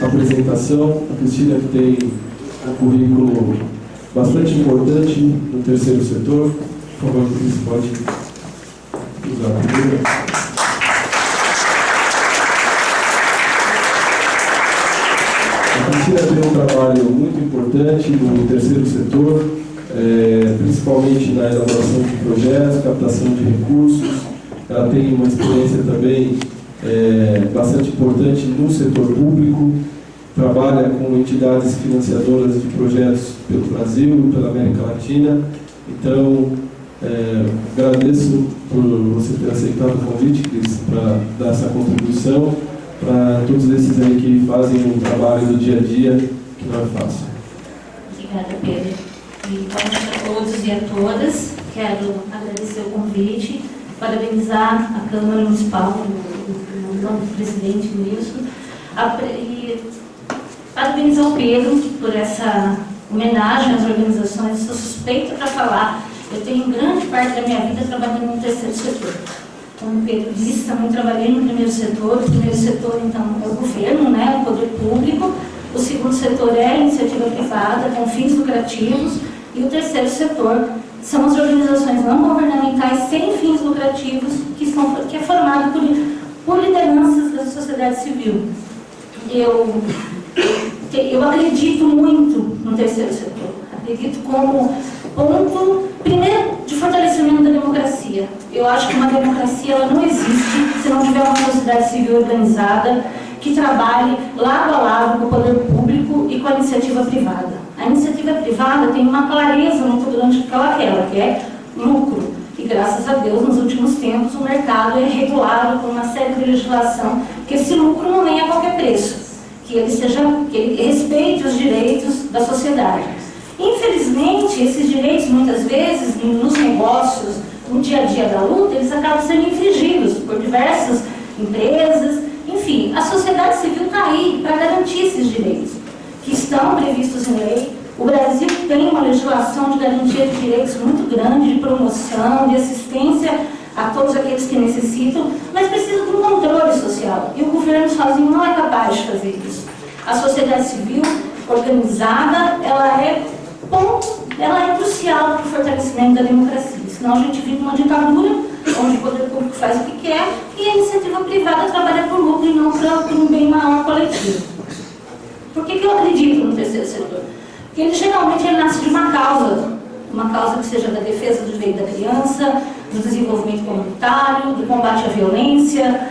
Apresentação, a Cristina que tem um currículo bastante importante no terceiro setor. Por favor, Cris, pode usar a primeira. A Cristina tem um trabalho muito importante no terceiro setor, principalmente na elaboração de projetos, captação de recursos. Ela tem uma experiência também bastante importante no setor público, trabalha com entidades financiadoras de projetos pelo Brasil e pela América Latina. Então, agradeço por você ter aceitado o convite, Cris, para dar essa contribuição para todos esses aí que fazem um trabalho do dia a dia que não é fácil. Obrigada, Pedro. E boa noite a todos e a todas. Quero agradecer o convite, parabenizar a Câmara Municipal, o nome do presidente nisso, e parabenizar o Pedro por essa homenagem às organizações. Sou suspeita para falar. Eu tenho grande parte da minha vida trabalhando no terceiro setor. Como o Pedro disse, também trabalhei no primeiro setor. O primeiro setor, então, é o governo, né, o poder público. O segundo setor é a iniciativa privada, com fins lucrativos. E o terceiro setor são as organizações não governamentais sem fins lucrativos, que é formado por lideranças da sociedade civil. Eu acredito muito no terceiro setor. Acredito como ponto, primeiro, de fortalecimento da democracia. Eu acho que uma democracia ela não existe se não tiver uma sociedade civil organizada que trabalhe lado a lado com o poder público e com a iniciativa privada. A iniciativa privada tem uma clareza muito grande que ela quer, que é lucro. E graças a Deus, nos últimos tempos, o mercado é regulado por uma série de legislação que esse lucro não venha a qualquer preço, que ele respeite os direitos da sociedade. Infelizmente, esses direitos, muitas vezes, nos negócios, no dia a dia da luta, eles acabam sendo infringidos por diversas empresas. Enfim, a sociedade civil está aí para garantir esses direitos, que estão previstos em lei. O Brasil tem uma legislação de garantia de direitos muito grande, de promoção, de assistência a todos aqueles que necessitam, mas precisa de um controle social. E o governo sozinho não é capaz de fazer isso. A sociedade civil organizada, ela é crucial para o fortalecimento da democracia. Senão a gente vive uma ditadura, onde o poder público faz o que quer e a iniciativa privada trabalha por lucro e não por um bem maior coletivo. Por que eu acredito no terceiro setor? Porque ele geralmente nasce de uma causa que seja da defesa do direito da criança, do desenvolvimento comunitário, do combate à violência,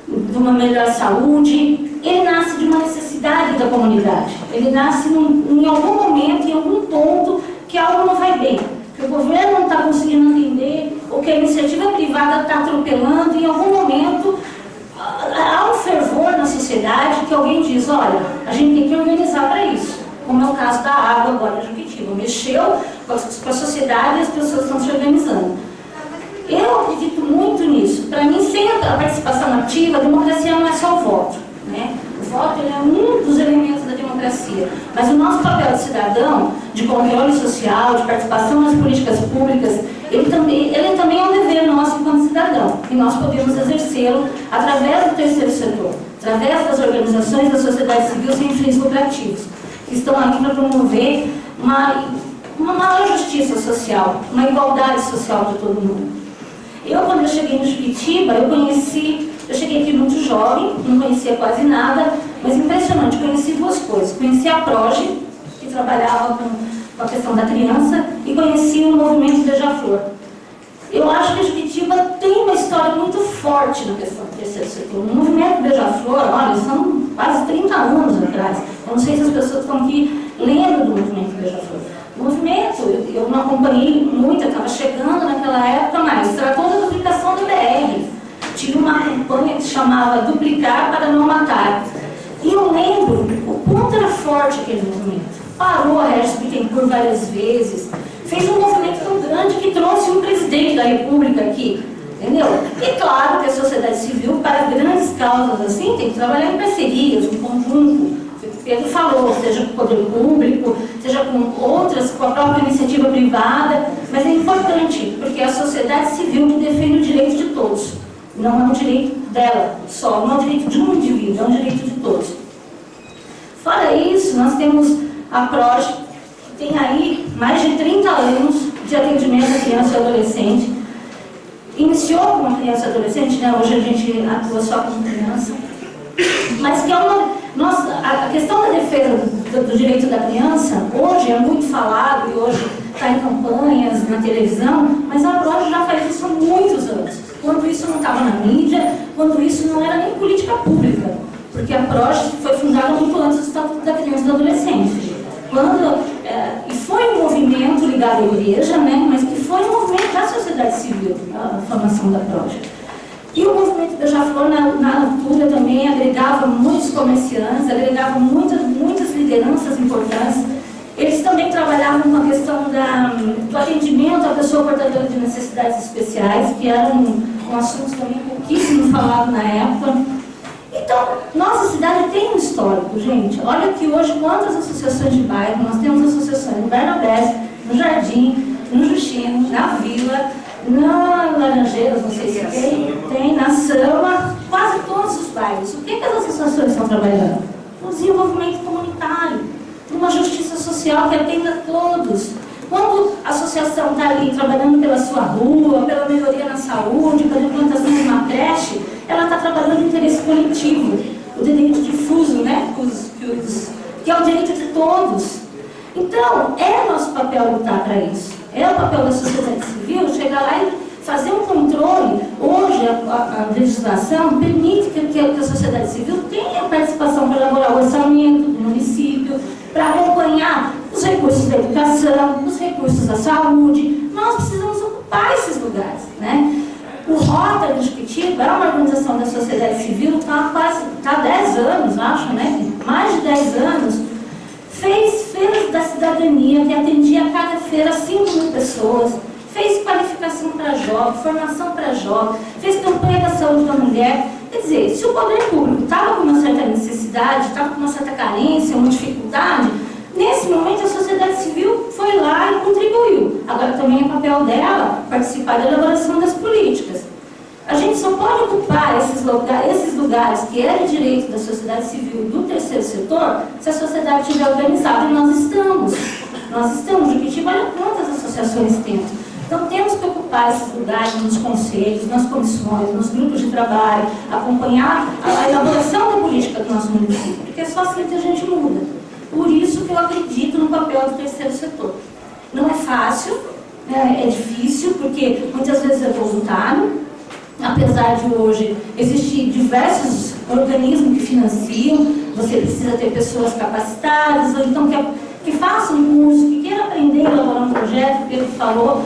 de uma melhor saúde. Ele nasce de uma necessidade da comunidade. Ele nasce em algum momento, em algum ponto, que algo não vai bem, que o governo não está conseguindo atender, ou que a iniciativa privada está atropelando. Em algum momento, há um fervor na sociedade que alguém diz, olha, a gente tem que organizar para isso. Como é o caso da água agora em Juquitiba. Mexeu com a sociedade e as pessoas estão se organizando. Eu acredito muito nisso. Para mim, sem a participação ativa, a democracia não é só o voto, né? O voto ele é um dos elementos da democracia. Mas o nosso papel de cidadão, de controle social, de participação nas políticas públicas, ele também é um dever nosso enquanto cidadão. E nós podemos exercê-lo através do terceiro setor, através das organizações da sociedade civil sem fins lucrativos, que estão aqui para promover uma maior justiça social, uma igualdade social de todo mundo. Quando eu cheguei no Juquitiba, eu cheguei aqui muito jovem, não conhecia quase nada, mas impressionante, conheci duas coisas. Conheci a Proge, que trabalhava com a questão da criança, e conheci o movimento Beija-Flor. Eu acho que a Juquitiba tem uma história muito forte na questão do terceiro setor. O movimento Beija-Flor, olha, são quase 30 anos atrás. Eu não sei se as pessoas estão aqui lendo do movimento Beija-Flor. O movimento, eu não acompanhei muito, eu estava chegando naquela época, mas tratou da duplicação do BR. Tinha uma campanha que se chamava Duplicar para Não Matar. E eu lembro, o quanto era forte aquele movimento. Parou a Regis Bittencourt várias vezes, fez um movimento tão grande que trouxe um presidente da República aqui, entendeu? E claro que a sociedade civil, para grandes causas assim, tem que trabalhar em parcerias, em conjunto. Pedro falou, seja com o poder público, seja com outras, com a própria iniciativa privada, mas é importante, porque é a sociedade civil que defende o direito de todos. Não é um direito dela só, não é um direito de um indivíduo, é um direito de todos. Fora isso, nós temos a PROJ, que tem aí mais de 30 anos de atendimento à criança e adolescente. Iniciou com a criança e adolescente, né? Hoje a gente atua só com criança, mas que é a questão da defesa do direito da criança, hoje é muito falado e hoje está em campanhas, na televisão, mas a PROJ já faz isso há muitos anos, quando isso não estava na mídia, quando isso não era nem política pública, porque a PROJ foi fundada muito antes do Estatuto da Criança e do Adolescente. E foi um movimento ligado à igreja, né, mas que foi um movimento da sociedade civil, a formação da PROJ. E o movimento Beija-Flor, na altura, também agregava muitos comerciantes, agregava muitas lideranças importantes. Eles também trabalhavam com a questão do atendimento à pessoa portadora de necessidades especiais, que era um assunto também pouquíssimo falado na época. Então, nossa cidade tem um histórico, gente. Olha que hoje, quantas associações de bairro, nós temos associações no Bernabéu, no Jardim, no Justino, na Vila, na Laranjeiras, não sei se tem, na Sama, quase todos os bairros. O que as associações estão trabalhando? O desenvolvimento comunitário, uma justiça social que atenda a todos. Quando a associação está ali trabalhando pela sua rua, pela melhoria na saúde, pela implantação de uma creche, ela está trabalhando no interesse coletivo, o direito difuso, né? Que é o direito de todos. Então, é nosso papel lutar para isso. É o papel da sociedade civil chegar lá e fazer um controle. Hoje, a legislação permite que a sociedade civil tenha participação para elaborar o orçamento do município, para acompanhar os recursos da educação, os recursos da saúde. Nós precisamos ocupar esses lugares, né? O Rota de Jequitiba é uma organização da sociedade civil, está há 10 anos, acho, né? Mais de 10 anos, fez feiras da cidadania, que atendia a cada feira 5.000 pessoas, fez qualificação para jovem, formação para jovem, fez campanha da saúde da mulher. Quer dizer, se o poder público estava com uma certa necessidade, estava com uma certa carência, uma dificuldade, nesse momento a sociedade civil foi lá e contribuiu. Agora também é papel dela participar da elaboração das políticas. A gente só pode ocupar esses lugares que é de direito da sociedade civil do terceiro setor se a sociedade estiver organizada, e nós estamos. Nós estamos. Jequitiba, olha quantas associações temos. Então temos que ocupar esses lugares nos conselhos, nas comissões, nos grupos de trabalho, acompanhar a elaboração da política do nosso município, porque só assim que a gente muda. Por isso que eu acredito no papel do terceiro setor. Não é fácil, é difícil, porque muitas vezes é voluntário, apesar de hoje existir diversos organismos que financiam, você precisa ter pessoas capacitadas, ou então que façam um curso, que queiram aprender a elaborar um projeto, que ele falou.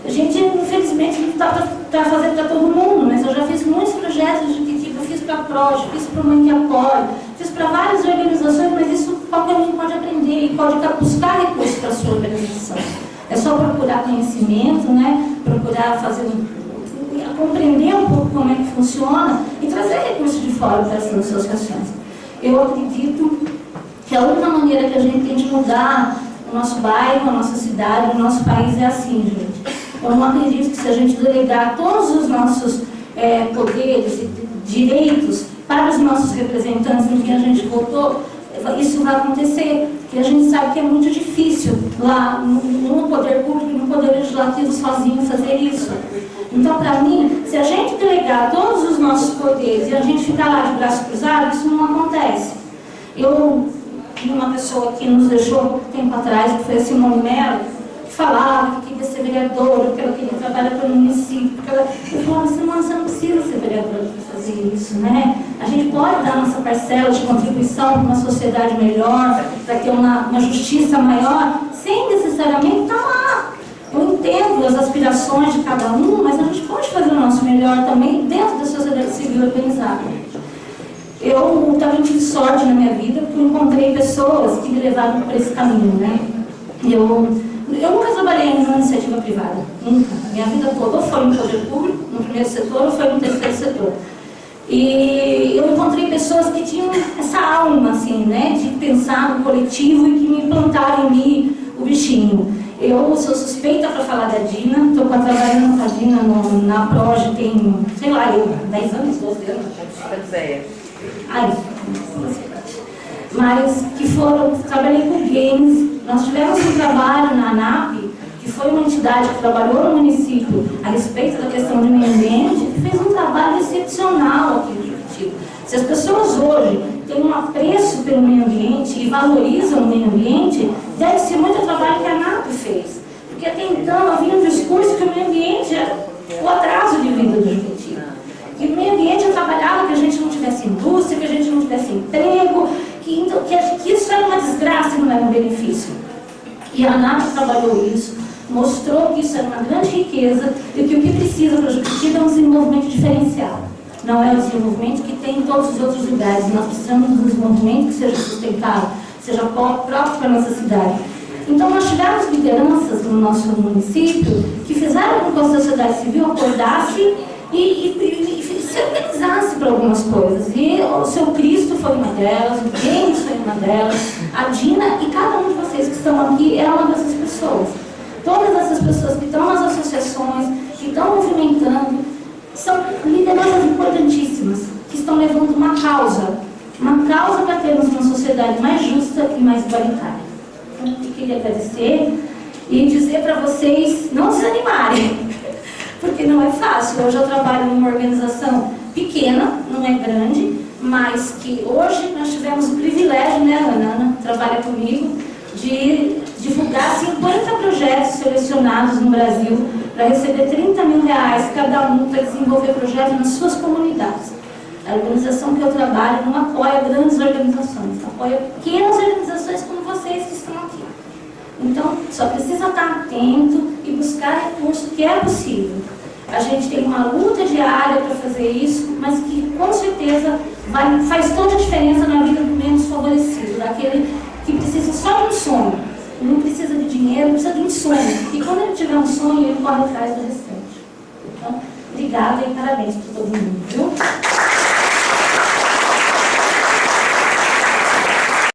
A gente, infelizmente, não está para fazer para todo mundo, mas eu já fiz muitos projetos de que tipo, eu fiz para a PROJ, fiz para a Mãe que Apoia, fiz para várias organizações, mas isso qualquer um pode aprender e pode buscar recursos para a sua organização. É só procurar conhecimento, né? Procurar compreender um pouco como é que funciona e trazer recursos de fora para essas associações. Eu acredito que a única maneira que a gente tem de mudar o nosso bairro, a nossa cidade, o nosso país é assim, gente. Eu não acredito que se a gente delegar todos os nossos poderes e direitos para os nossos representantes em quem a gente votou, isso vai acontecer, porque a gente sabe que é muito difícil lá no poder público e no poder legislativo sozinho fazer isso. Então, para mim, se a gente delegar todos os nossos poderes e a gente ficar lá de braço cruzado, isso não acontece. Eu vi uma pessoa que nos deixou há pouco tempo atrás, que foi a Simone Mello, que falava que queria ser vereadora, que ela queria trabalhar para o município. Eu falava, Simone, você não precisa ser vereadora para fazer isso, né? A gente pode dar nossa parcela de contribuição para uma sociedade melhor, para ter uma justiça maior, sem necessariamente estar lá. Eu entendo as aspirações de cada um, mas a gente pode fazer o nosso melhor também dentro da sociedade civil organizada. Eu também tive sorte na minha vida, porque eu encontrei pessoas que me levaram para esse caminho, né? Eu nunca trabalhei em uma iniciativa privada, nunca. Minha vida toda ou foi no poder público, no primeiro setor, ou foi no terceiro setor. E eu encontrei pessoas que tinham essa alma, assim, né, de pensar no coletivo e que me plantaram em mim o bichinho. Eu sou suspeita para falar da Dina, estou trabalhando com a Dina na Proje tem, sei lá, 10 anos, 12 anos. Mas que trabalhei com games. Nós tivemos um trabalho na ANAP, que foi uma entidade que trabalhou no município a respeito da questão do meio ambiente, que fez um trabalho excepcional aqui no Curitiba. Se as pessoas hoje têm um apreço pelo meio ambiente e valorizam o meio ambiente, deve ser muito o trabalho que a ANAP fez. Porque até então havia um discurso que o meio ambiente era o atraso de vida do Juventude. Que o meio ambiente trabalhava que a gente não tivesse indústria, que a gente não tivesse emprego, que isso era uma desgraça e não era um benefício. E a ANAP trabalhou isso, mostrou que isso era uma grande riqueza e que o que precisa para a Juventude é um desenvolvimento diferencial. Não é o desenvolvimento que tem em todos os outros lugares. Nós precisamos de um desenvolvimento que seja sustentável, seja próprio para a nossa cidade. Então, nós tivemos lideranças no nosso município que fizeram com que a sociedade civil acordasse e se organizasse para algumas coisas. E o seu Cristo foi uma delas, o James foi uma delas, a Dina e cada um de vocês que estão aqui é uma dessas pessoas. Todas essas pessoas que estão nas associações, que estão movimentando, são lideranças importantíssimas, que estão levando uma causa para termos uma sociedade mais justa e mais igualitária. Então, eu queria agradecer e dizer para vocês não desanimarem, porque não é fácil. Hoje eu trabalho numa organização pequena, não é grande, mas que hoje nós tivemos o privilégio, né, Ana trabalha comigo, de divulgar 50 projetos selecionados no Brasil para receber R$30 mil cada um para desenvolver projetos nas suas comunidades. A organização que eu trabalho não apoia grandes organizações, apoia pequenas organizações como vocês que estão aqui. Então, só precisa estar atento e buscar recurso que é possível. A gente tem uma luta diária para fazer isso, mas que com certeza faz toda a diferença na vida do menos favorecido, daquele que precisa só de um sonho. Não precisa de dinheiro, precisa de um sonho. E quando ele tiver um sonho, ele corre atrás do restante. Então, obrigada e parabéns para todo mundo, viu?